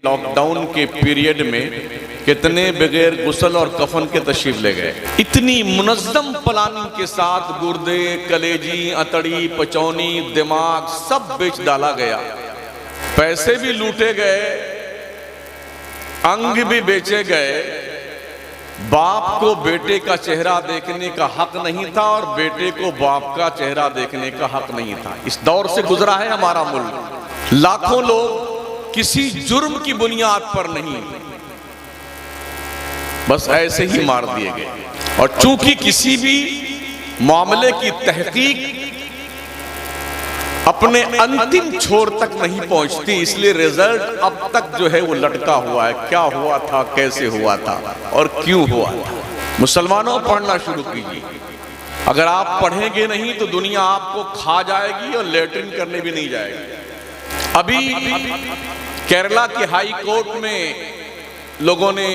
Lockdown के period में कितने बगैर गुस्ल और कफन के तशरीफ ले गए। इतनी मुनज़्ज़म प्लानिंग के साथ गुर्दे, कलेजी, अतड़ी, पचौनी, दिमाग सब बेच डाला गया, पैसे भी लूटे गए, अंग भी बेचे गए। बाप को बेटे का चेहरा देखने का हक नहीं था और बेटे को बाप का चेहरा देखने का हक नहीं था। इस दौर से गुजरा है हमारा मुल्क। लाखों लोग किसी जुर्म की बुनियाद पर नहीं, बस ऐसे ही मार दिए गए। और चूंकि किसी भी मामले की तहकीक अपने अंतिम छोर तक नहीं पहुंचती, इसलिए रिजल्ट अब तक जो है वो लटका हुआ है। क्या हुआ था, कैसे हुआ था और क्यों हुआ था। मुसलमानों, पढ़ना शुरू कीजिए। अगर आप पढ़ेंगे नहीं तो दुनिया आपको खा जाएगी और लेटरिन करने भी नहीं जाएगी। अभी केरला के हाई कोर्ट में लोगों ने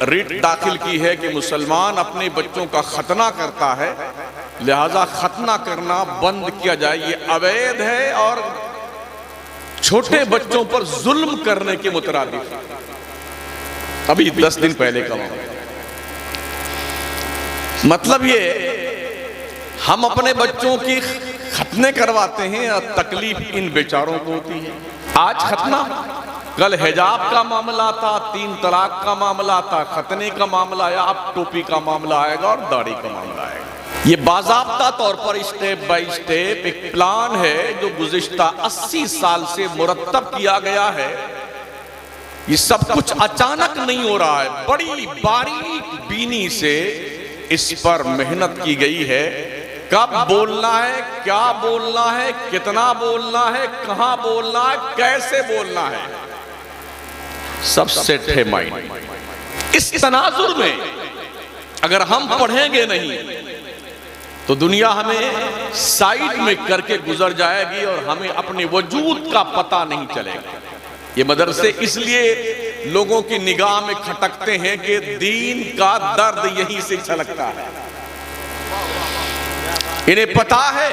रिट दाखिल की है कि मुसलमान अपने बच्चों का खतना करता है, लिहाजा खतना करना बंद किया जाए। ये अवैध है और छोटे बच्चों पर जुल्म करने के मुतरादिफ। अभी 10 दिन पहले का मतलब ये, हम अपने बच्चों की खतने करवाते हैं और तकलीफ इन बेचारों को होती है। आज खतना, कल हिजाब का मामला था, 3 तलाक का मामला था, खतने का मामला आया, अब टोपी का मामला आएगा और दाढ़ी का मामला आएगा। ये बाज़ाब्ता तौर पर स्टेप बाय स्टेप एक प्लान है जो गुज़िश्ता 80 साल से मुरत्तब किया गया है। ये सब कुछ अचानक नहीं हो रहा है, बड़ी बारीक बीनी से इस पर मेहनत की गई है। कब बोलना है, क्या बोलना है, कितना बोलना है, कहां बोलना है, कैसे बोलना है, सब सेट है माइंड। इस तनाजुर में अगर हम पढ़ेंगे नहीं तो दुनिया हमें साइड में करके गुजर जाएगी और हमें अपने वजूद का पता नहीं चलेगा। ये मदरसे इसलिए लोगों की निगाह में खटकते हैं कि दीन का दर्द यहीं से छलकता है। इन्हें पता है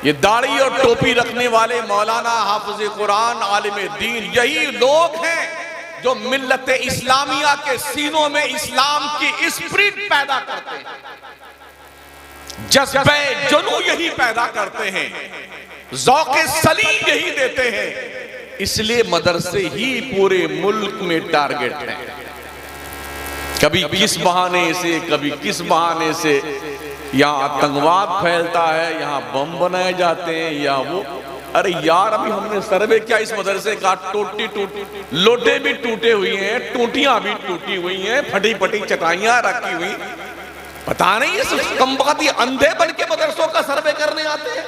ये दाढ़ी और टोपी रखने वाले मौलाना, हाफिज कुरान, आलिम दीन, यही लोग हैं जो मिल्लत इस्लामिया के सीनों में इस्लाम की स्पिरिट पैदा करते हैं, जज्बे जुनू यही पैदा करते हैं, ज़ौक़े सलीम यही देते हैं। इसलिए मदरसे ही पूरे मुल्क में टारगेट हैं। कभी किस बहाने से, कभी किस बहाने से यहाँ आतंकवाद फैलता है, यहाँ बम बनाए जाते हैं, या वो। अरे यार, अभी हमने सर्वे किया इस मदरसे का, लोटे भी टूटे हुए हैं, टूटियां भी टूटी हुई हैं, फटी फटी चटाइयां रखी हुई। पता नहीं इस कमबख्त अंधे बन के मदरसों का सर्वे करने आते हैं।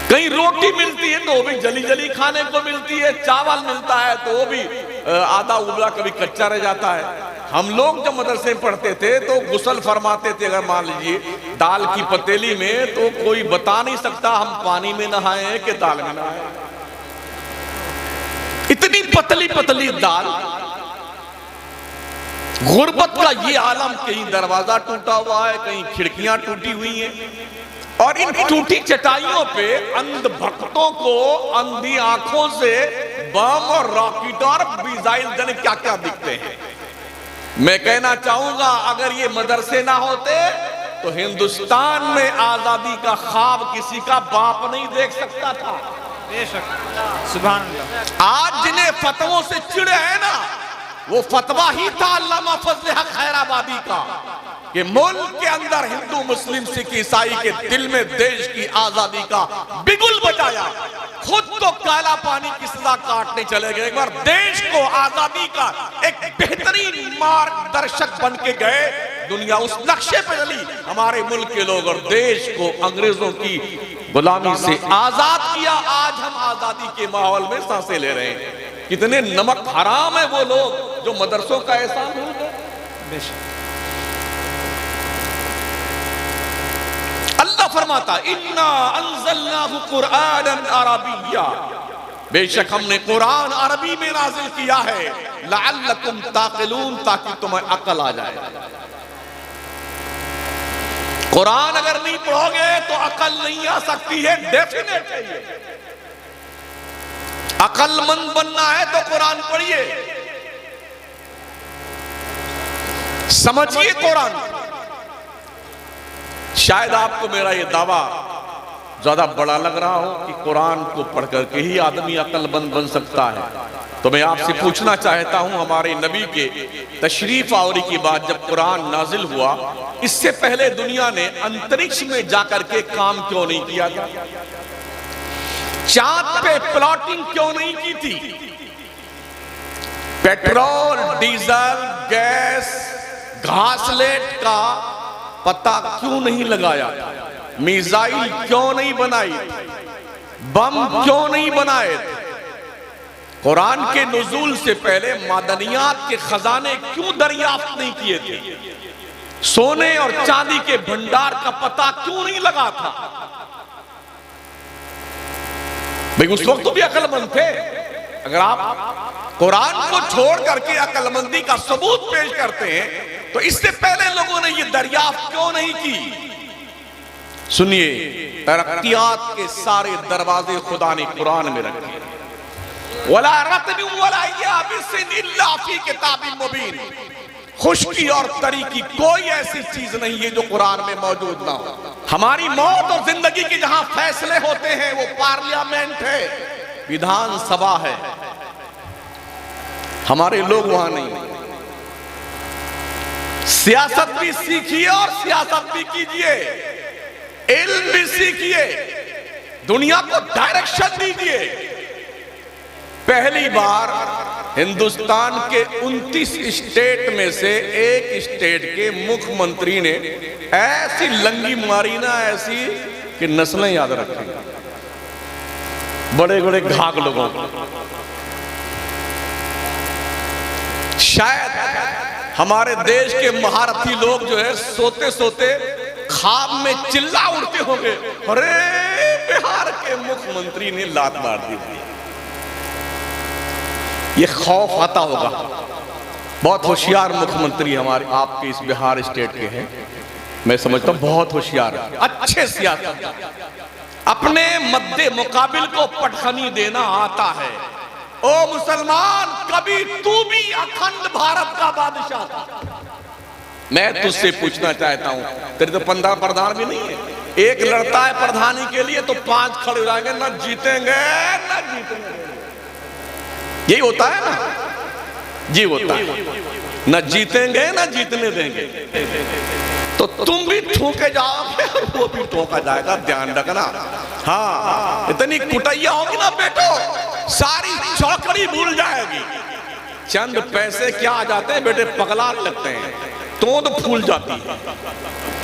कहीं रोटी मिलती है तो वो भी जली जली खाने को मिलती है, चावल मिलता है तो वो भी आधा उबला, कभी कच्चा रह जाता है। हम लोग जब मदरसे में पढ़ते थे तो गुस्ल फरमाते थे, अगर मान लीजिए दाल की पतीली में, तो कोई बता नहीं सकता हम पानी में नहाए हैं कि दाल में नहाए। इतनी पतली पतली दाल। गुर्बत का ये आलम, कहीं दरवाजा टूटा हुआ है, कहीं खिड़कियां टूटी हुई हैं, और इन टूटी चटाइयों पे अंध भक्तों को अंधी आंखों से बम और रॉकेट और मिसाइल जाने क्या क्या दिखते हैं। मैं कहना चाहूंगा, अगर ये मदरसे ना होते तो हिंदुस्तान में आजादी का ख्वाब किसी का बाप नहीं देख सकता था। बेशक, सुभान अल्लाह। आज जिन्हें फतवों से चिढ़े हैं ना, वो फतवा ही था अल्लामा फजल हक खैराबादी का कि मुल्क के अंदर हिंदू, मुस्लिम, सिख, ईसाई के दिल में देश की आजादी का बिगुल बजाया। खुद तो काला पानी की सजा काटने चले गए, एक बार देश को आजादी का एक बेहतरीन मार्गदर्शक बन के गए। दुनिया उस नक्शे पे चली, हमारे मुल्क के लोग, और देश को अंग्रेजों की गुलामी से आजाद किया। आज हम आजादी के माहौल में सांसें ले रहे हैं। कितने नमक हराम है वो लोग जो मदरसों का एहसान भूल गए। अल्लाह फरमाता, इन्ना अंज़लनाहु कुरआनन अरबिय्या, बेशक हमने कुरान अरबी में नाजिल किया है, लअल्लकुम ताक़िलून, ताकि तुम्हें अकल आ जाए। कुरान अगर नहीं पढ़ोगे तो अकल नहीं आ सकती है, डेफिनेट है ये। अक्लमंद बनना है तो कुरान पढ़िए, समझिए कुरान। शायद आपको मेरा यह दावा ज्यादा बड़ा लग रहा हो कि कुरान को पढ़ करके ही आदमी अक्लमंद बन सकता है, तो मैं आपसे पूछना चाहता हूं, हमारे नबी के तशरीफ आवरी की बात जब कुरान नाजिल हुआ, इससे पहले दुनिया ने अंतरिक्ष में जाकर के काम क्यों नहीं किया था? चांद पे प्लॉटिंग क्यों नहीं की थी? पेट्रोल, डीजल, गैस, घासलेट का पता क्यों नहीं लगाया? मिसाइल क्यों नहीं बनाई? बम क्यों नहीं बनाए? कुरान के नुज़ूल से पहले मादनियात के खजाने क्यों दरियाफ्त नहीं किए थे? सोने और चांदी के भंडार का पता क्यों नहीं लगा था? भाई उस वक्त तो भी अक्लमंद थे। अगर आप कुरान को छोड़ करके अक्लमंदी का सबूत पेश करते हैं तो इससे पहले लोगों ने यह दरियाफ्त क्यों नहीं की? सुनिए, तरक्कियात के सारे दरवाजे खुदा ने कुरान में रखे। वला रत्बिन वला याबिसिन इल्ला फी किताबिन मुबीन। खुश्की और तरी की कोई ऐसी चीज नहीं है जो कुरान में मौजूद ना हो। हमारी मौत और जिंदगी के जहां फैसले होते हैं वो पार्लियामेंट है, विधानसभा है, हमारे लोग वहां नहीं। सियासत भी सीखिए और सियासत भी कीजिए, इल्म भी सीखिए, दुनिया को डायरेक्शन दीजिए। पहली बार हिंदुस्तान के 29 स्टेट में से एक स्टेट के मुख्यमंत्री ने ऐसी लंगी मारी ना, ऐसी कि नस्लें याद रखेंगे, बड़े बड़े घाघ लोगों को। शायद हमारे देश के महारथी लोग जो है सोते सोते ख्वाब में चिल्ला उठते होंगे, अरे बिहार के मुख्यमंत्री ने लात मार दी। ये खौफ आता होगा। बहुत होशियार मुख्यमंत्री हमारे आपके इस बिहार स्टेट के हैं, मैं समझता हूं बहुत होशियार, अच्छे सियासत, अपने मद्दे मुकाबिल को पटखनी देना आता है। ओ मुसलमान, कभी तू भी अखंड भारत का बादशाह था। मैं तुझसे पूछना चाहता हूं, तेरे तो 15 प्रधान भी नहीं है, एक लड़ता है प्रधानी के लिए तो 5 खड़े हो जाएंगे, ना जीतेंगे ना जीतेंगे। यही होता है ना, जी होता है, ना जीतेंगे ना जीतने देंगे। तो तुम भी ठोके जाओगे और वो भी ठोका जाएगा, ध्यान रखना। हाँ, इतनी कुटैया होगी ना बेटो, सारी चौकड़ी भूल जाएगी। चंद पैसे क्या आ जाते हैं बेटे, पगला लगते हैं, तोंद फूल जाती है।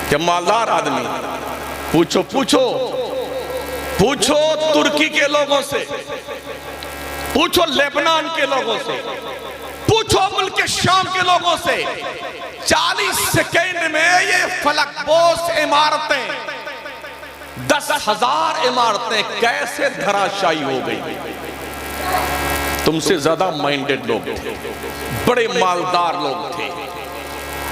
जब मालदार आदमी, पूछो पूछो पूछो तुर्की के लोगों से, पूछो लेबनान के लोगों से, पूछो मुल्क के शाम के लोगों से, 40 सेकेंड में ये फलकपोश इमारतें, 10,000 इमारतें कैसे धराशायी हो गई। तुमसे ज्यादा माइंडेड लोग थे, बड़े मालदार लोग थे,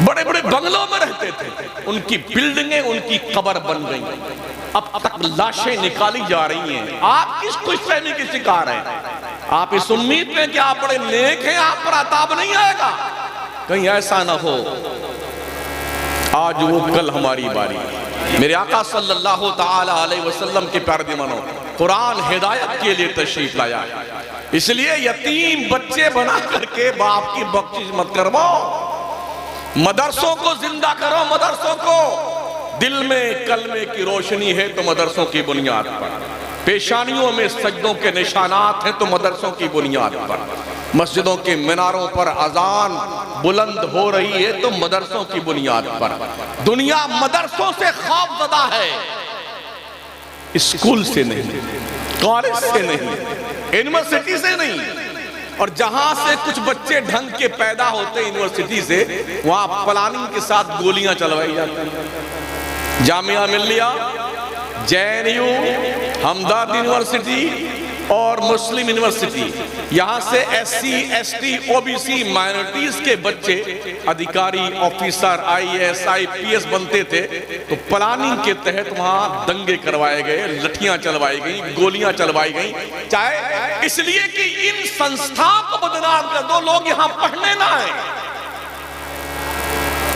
बड़े बड़े बंगलों में रहते थे, उनकी बिल्डिंगें उनकी कब्र बन गई। अब तक लाशें निकाली जा रही हैं। आप किस खुशफहमी के शिकार हैं? आप इस उम्मीद में कि आप बड़े नेक हैं, आप पर अताब नहीं आएगा, कहीं ऐसा ना हो आज वो कल हमारी बारी। मेरे आका सल्लल्लाहु ताला अलैहि वसल्लम के प्यारे दीवानों, कुरान हिदायत के लिए तशरीफ लाया, इसलिए यतीम बच्चे बना करके बाप की बख्शिश मत करवाओ। मदरसों को जिंदा करो, मदरसों को। दिल में कलमे की रोशनी है तो मदरसों की बुनियाद पर, पेशानियों में सजदों के निशानात हैं तो मदरसों की बुनियाद पर, मस्जिदों के मीनारों पर अजान बुलंद हो रही है तो मदरसों की बुनियाद पर। दुनिया मदरसों से खौफजदा है, स्कूल से नहीं, कॉलेज से नहीं, यूनिवर्सिटी से नहीं। और जहां से कुछ बच्चे ढंग के पैदा होते यूनिवर्सिटी से, वहां प्लानिंग के साथ गोलियां चलवाई जाती हैं। जामिया मिल्लिया, JNU, हमदर्द यूनिवर्सिटी, और मुस्लिम यूनिवर्सिटी, यहाँ से SC, ST, OBC माइनॉरिटीज के बच्चे अधिकारी, ऑफिसर, IAS, IPS बनते थे। तो प्लानिंग के तहत वहां दंगे करवाए गए, लठियां चलवाई गई, गोलियां चलवाई गई, चाहे इसलिए कि इन संस्थाओं को बदनाम कर दो, लोग यहां पढ़ने ना आए।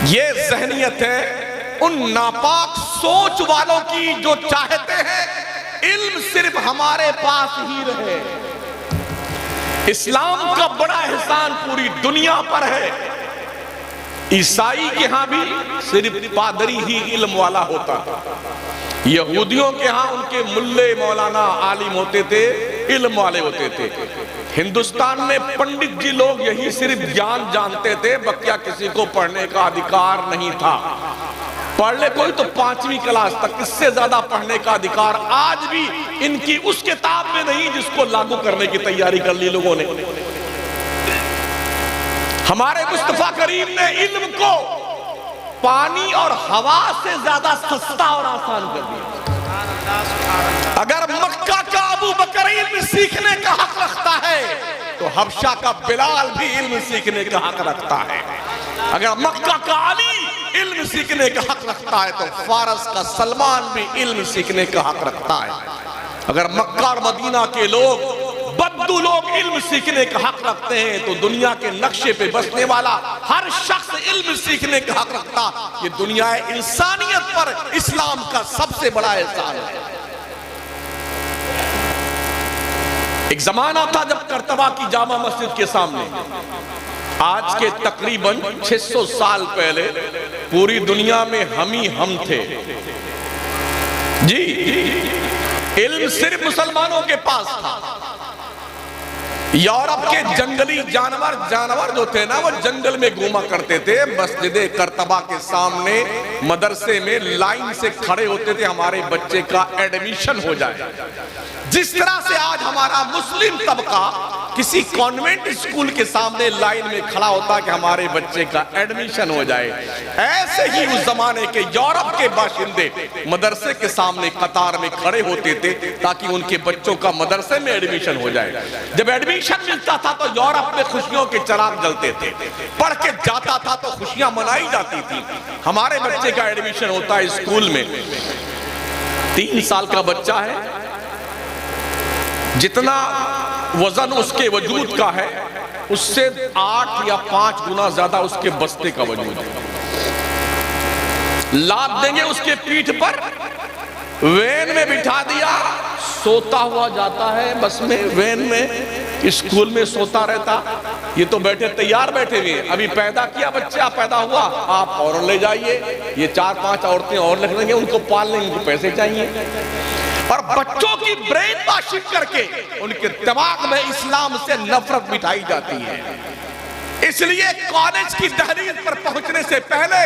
ये जहनियत है उन नापाक सोच वालों की जो चाहते हैं इल्म सिर्फ हमारे पास ही रहे। इस्लाम का बड़ा एहसान पूरी दुनिया पर है। ईसाई के यहां भी सिर्फ पादरी ही इल्म वाला होता था, यहूदियों के यहां उनके मुल्ले मौलाना आलिम होते थे, इल्म वाले होते थे। हिंदुस्तान में पंडित जी लोग यही सिर्फ ज्ञान जानते थे, बकिया किसी को पढ़ने का अधिकार नहीं था। पढ़ ले कोई तो 5वीं क्लास तक, इससे ज्यादा पढ़ने का अधिकार आज भी इनकी उस किताब में नहीं जिसको लागू करने की तैयारी कर ली लोगों ने। हमारे मुस्तफा करीम ने इल्म को पानी और हवा से ज्यादा सस्ता और आसान कर दिया। अगर मक्का का अबू बकर इल्म सीखने का हक रखता है तो हबशा का बिलाल भी इल्म सीखने का हक रखता है। अगर मक्का का अली इल्म सीखने का हक रखता है तो फारस का सलमान भी इल्म सीखने का हक रखता है। अगर मक्का और मदीना के लोग, बद्दू लोग इल्म सीखने का हक रखते हैं तो दुनिया के नक्शे पे बसने वाला हर शख्स इल्म सीखने का हक रखता। ये दुनिया इंसानियत पर इस्लाम का सबसे बड़ा एहसान है। एक जमाना था जब करतबा की जामा मस्जिद के सामने, आज के तकरीबन 600 साल पहले पूरी दुनिया में हम थे जी। इल्म सिर्फ मुसलमानों के पास था। यूरोप के जंगली जानवर जो थे ना, वो जंगल में घूमा करते थे। मस्जिद करतबा के सामने मदरसे में लाइन से खड़े होते थे, हमारे बच्चे का एडमिशन हो जाए। जिस तरह से आज हमारा मुस्लिम तबका किसी कॉन्वेंट स्कूल के सामने लाइन में खड़ा होता कि हमारे बच्चे का एडमिशन हो जाए, ऐसे ही उस जमाने के यूरोप के बाशिंदे मदरसे के सामने कतार में खड़े होते थे ताकि उनके बच्चों का मदरसे में एडमिशन हो जाए। जब एडमिशन मिलता था तो यूरोप में खुशियों के चिराग जलते थे, पढ़ के जाता था तो खुशियां मनाई जाती थी। हमारे बच्चे का एडमिशन होता है स्कूल में, 3 साल का बच्चा है, जितना वजन उसके वजूद का है उससे 8 या 5 गुना ज्यादा उसके बस्ते का वजूद है। लाद देंगे उसके पीठ पर, वैन में बिठा दिया, सोता हुआ जाता है बस में, वैन में, स्कूल में सोता रहता। ये तो बैठे तैयार बैठे हुए, अभी पैदा किया बच्चा, पैदा हुआ, आप और ले जाइए, ये 4-5 औरतें और रख लेंगे, उनको पाल लेंगे, उनको पैसे चाहिए। और बच्चों की ब्रेन वॉशिंग करके उनके दिमाग में इस्लाम से नफरत मिटाई जाती है। इसलिए कॉलेज की दहलीज पर पहुंचने से पहले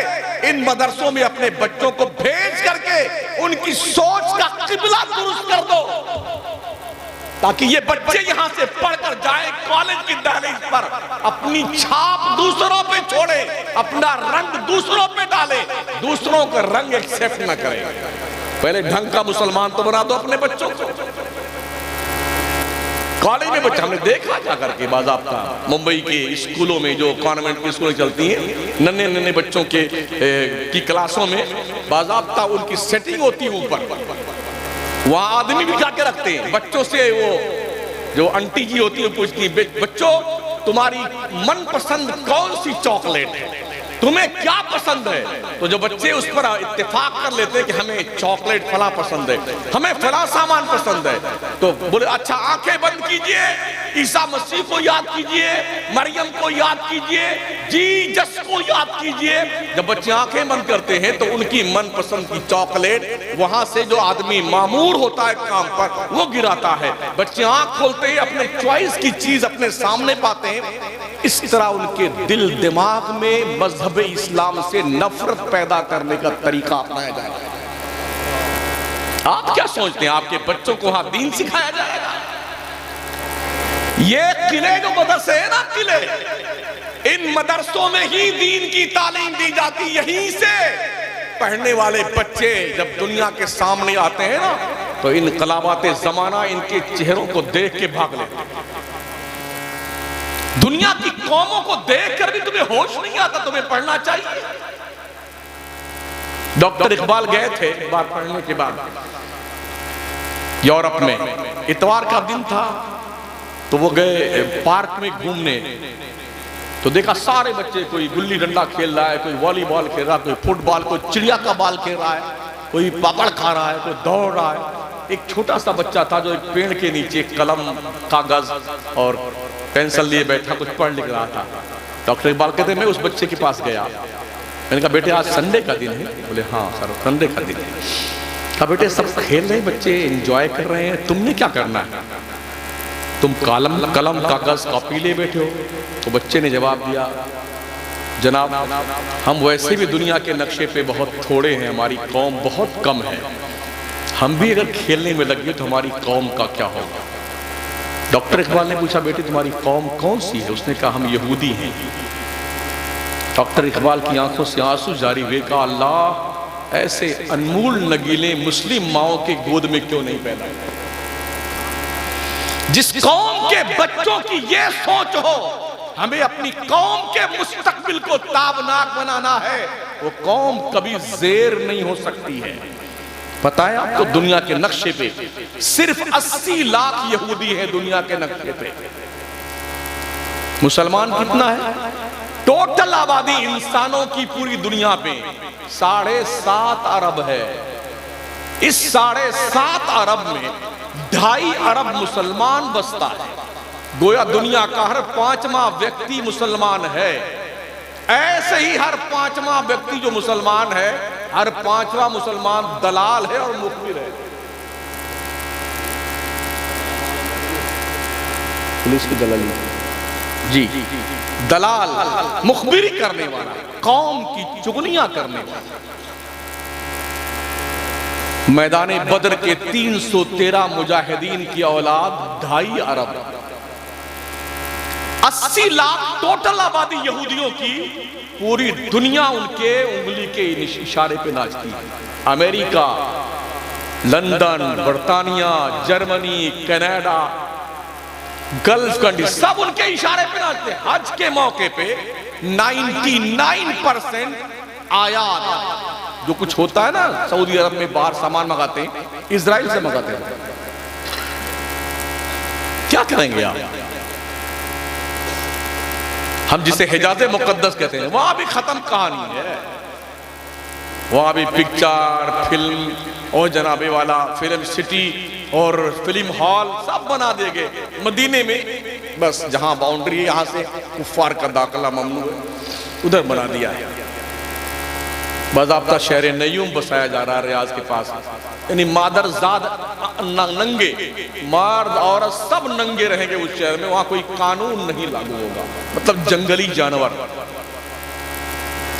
इन मदरसों में अपने बच्चों को भेज करके उनकी सोच का किबला दुरुस्त कर दो, ताकि ये बच्चे यहां से पढ़कर जाएं, कॉलेज की दहलीज पर अपनी छाप दूसरों पे छोड़े, अपना रंग दूसरों पे डाले, दूसरों का रंग एक्सेप्ट न करें। पहले ढंग का मुसलमान तो बना दो अपने बच्चों को। कॉलेज में बच्चा हमने देखा जाकर के बाज़ाब्ता मुंबई के स्कूलों में, जो कॉन्वेंट की स्कूलें चलती हैं, नन्हे बच्चों के की क्लासों में बाज़ाब्ता उनकी सेटिंग होती है ऊपर, वहां आदमी बिठा के रखते हैं। बच्चों से वो जो आंटी जी होती है पूछती है, बच्चों तुम्हारी मनपसंद कौन सी चॉकलेट है, तुम्हें क्या पसंद है? तो जो बच्चे उस पर इत्तेफाक कर लेते हैं कि हमें चॉकलेट फला पसंद है, हमें फला सामान पसंद है, तो बोले अच्छा आंखें बंद कीजिए, ईसा मसीह को याद कीजिए, मरियम को याद कीजिए, जीसस को याद कीजिए। जब बच्चे आंखें बंद करते हैं तो उनकी मनपसंद की चॉकलेट वहां से जो आदमी मामूर होता है काम पर वो गिराता है। बच्चे आंख खोलते ही अपने चॉइस की चीज अपने सामने पाते हैं। इस तरह उनके दिल दिमाग में मजहब इस्लाम से नफरत पैदा करने का तरीका अपनाया जाएगा। आप क्या सोचते हैं आपके बच्चों को वहां दीन सिखाया जाएगा? ये किले जो मदरसे है ना, किले, इन मदरसों में ही दीन की तालीम दी जाती। यहीं से पढ़ने वाले बच्चे जब दुनिया के सामने आते हैं ना तो इनकलाबाते जमाना इनके चेहरों को देख के भाग लेते। दुनिया की कौमों को देखकर भी तुम्हें होश नहीं आता, तुम्हें पढ़ना चाहिए। डॉक्टर इकबाल गए थे एक बार पढ़ने के बाद यूरोप में, इतवार का दिन था, तो वो गए पार्क में घूमने, तो देखा सारे बच्चे, कोई गुल्ली डंडा खेल रहा है, कोई वॉलीबॉल खेल रहा है, कोई फुटबॉल, कोई चिड़िया का बाल खेल रहा है, कोई पापड़ खा रहा है, कोई दौड़ रहा है। एक छोटा सा बच्चा था जो एक पेड़ के नीचे कलम, कागज और पेंसिल लिए बैठा कुछ पढ़ लिख रहा था। डॉक्टर इकबाल कहते मैं उस बच्चे के पास गया, मैंने कहा बेटे आज संडे का दिन है? बोले हाँ सर संडे का दिन है। कहा बेटे सब खेल रहे हैं बच्चे, एंजॉय कर रहे हैं, तुमने क्या करना है? तुम कलम कागज कॉपी ले बैठे हो? तो बच्चे ने जवाब दिया जनाब हम वैसे भी दुनिया के नक्शे पे बहुत थोड़े हैं, हमारी कौम बहुत कम है, हम भी अगर खेलने में लग गए तो हमारी कौम का क्या होगा? डॉक्टर इकबाल ने पूछा बेटे तुम्हारी कौम कौन सी है? उसने कहा हम यहूदी हैं। डॉक्टर इकबाल की आंखों से आंसू जारी हुए, कहा अल्लाह ऐसे अनमोल नगीले मुस्लिम माओं के गोद में क्यों नहीं पैदा? जिस कौम के बच्चों की ये सोच हो हमें अपनी कौम के मुस्तकबिल को ताबनाक बनाना है, वो कौम कभी ज़ेर नहीं हो सकती है। पता है आपको दुनिया के नक्शे पे सिर्फ 80 लाख यहूदी हैं दुनिया के नक्शे पे। मुसलमान कितना है? टोटल आबादी इंसानों की पूरी दुनिया पे 7.5 अरब है। इस 7.5 अरब में 2.5 अरब मुसलमान बसता है। गोया दुनिया का हर 5वां व्यक्ति मुसलमान है। ऐसे ही हर 5वां व्यक्ति जो मुसलमान है, हर 5वां मुसलमान दलाल है और मुखबिर है। पुलिस की दलाली जी, दलाल मुखबिरी करने वाला, कौम की चुगलियां करने वाला। मैदान बदर के 313 मुजाहिदीन की औलाद 2.5 अरब, 80 लाख टोटल आबादी यहूदियों की, पूरी दुनिया उनके उंगली के इशारे पे नाचती है। अमेरिका, लंदन, बर्तानिया, जर्मनी, कनाडा, गल्फ कंट्री सब उनके इशारे पे नाचते हैं। हज के मौके पे 99% आयात जो कुछ होता है ना, सऊदी अरब में बाहर सामान मंगाते हैं, इजराइल से मंगाते हैं। क्या करेंगे आप? हम जिसे हिजाज़े मुकद्दस कहते हैं वहां भी खत्म कहानी है। वहां भी पिक्चर, फिल्म और जनाबे वाला फिल्म सिटी और फिल्म हॉल सब बना देंगे। मदीने में बस जहां बाउंड्री है यहां से कुफ्फार का दाखिला ममनू है, उधर बना दिया है। बाज़ाब्ता शहर नयूम बसाया जा रहा है रियाज के पास, यानी मादरजाद नंगे, मर्द औरत सब नंगे रहेंगे उस शहर में। वहां कोई कानून नहीं लागू होगा, मतलब जंगली जानवर।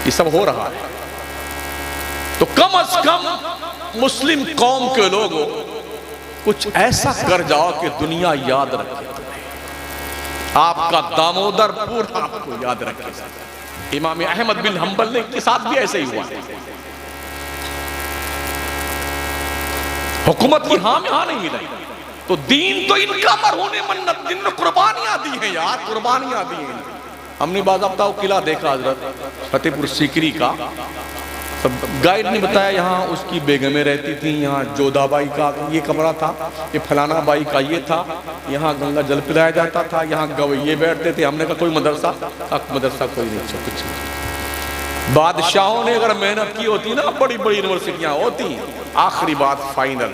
ये सब हो रहा है। तो कम से कम मुस्लिम कौम के लोगों कुछ ऐसा कर जाओ कि दुनिया याद रखे तुम्हें, आपका दामोदर पूरा आपको याद रखे। इमाम अहमद बिन हंबल ने के साथ भी ऐसे ही हुआ। हुकूमत की हाँ में हाँ नहीं मिला, तो दीन तो इनका मरहूने मन्नत, दिन में कुर्बानियां दी हैं यार, कुर्बानियां दी हैं। हमने बाज़ाब्ता किला देखा हजरत फतेहपुर सीकरी का, सब गाइड ने बताया यहाँ उसकी बेगमें रहती थी, यहाँ जोधाबाई का ये कमरा था, ये फलाना बाई का ये था, यहाँ गंगा जल पिलाया जाता था, यहाँ गवैये बैठते थे। हमने कहा कोई मदरसा? मदरसा कोई नहीं, कुछ। बादशाहों ने अगर मेहनत की होती ना, बड़ी बड़ी यूनिवर्सिटियां होती। आखिरी बात फाइनल,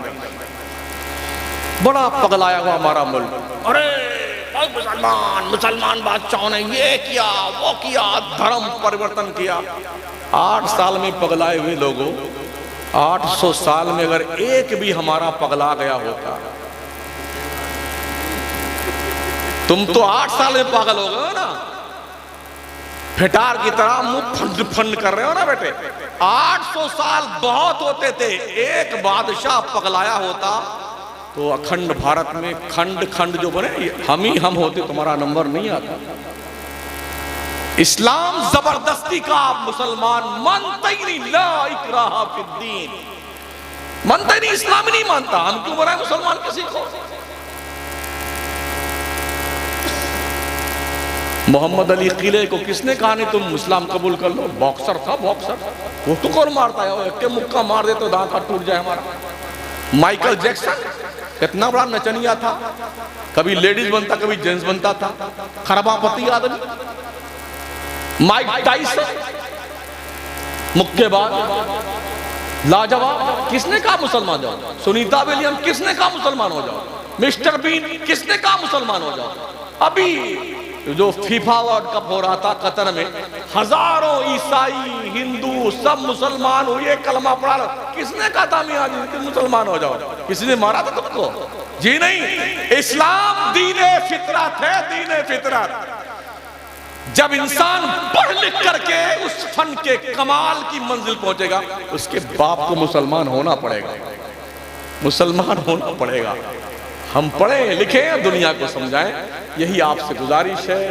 बड़ा पगलाया हुआ हमारा मुल्क, अरे मुसलमान बादशाहों ने ये किया वो किया, धर्म परिवर्तन किया। 8 साल में पगलाए हुए लोगों, 800 साल में अगर एक भी हमारा पगला गया होता, तुम तो 8 साल में पागल हो गए हो ना, फिटार की तरह मुंह फंड फंड कर रहे हो ना बेटे। 800 साल बहुत होते थे, एक बादशाह पगलाया होता तो अखंड भारत में खंड खंड जो बने हम होते, तुम्हारा नंबर नहीं आता। इस्लाम जबरदस्ती का मुसलमान मानता ही नहीं, ला इकराहा फिद्दीन। मानता नहीं, इस्लाम ही नहीं मानता, हम क्यों बनाए मुसलमान किसी को? मोहम्मद अली किले को किसने कहा नहीं तुम इस्लाम कबूल कर लो? बॉक्सर था, बॉक्सर, वो तो कौन मारता है, एक के मुक्का मार दे तो दांत का टूट जाए हमारा। माइकल जैक्सन कितना बड़ा नचनिया था, कभी लेडीज बनता कभी जेंट्स बनता था, खरबापति आदमी। माइक टाइसन मुक्केबाज, लाजवाब, किसने कहा मुसलमान जाओ? सुनीता विलियम किसने कहा मुसलमान हो जाओ? मिस्टर बीन किसने कहा मुसलमान हो जाओ? अभी जो फीफा वर्ल्ड कप हो रहा था कतर में, हजारों ईसाई हिंदू सब मुसलमान हुए, कलमा पढ़ा, किसने कहा था मियां जी तुम मुसलमान हो जाओ? किसी ने मारा था तुमको? जी नहीं, इस्लाम दीने फितरत है, दीने फितरत। जब इंसान पढ़ लिख करके उस फन के कमाल की मंजिल पहुंचेगा, उसके बाप को मुसलमान होना पड़ेगा, मुसलमान होना पड़ेगा। हम पढ़े लिखे दुनिया को समझाएं, यही आपसे गुजारिश है।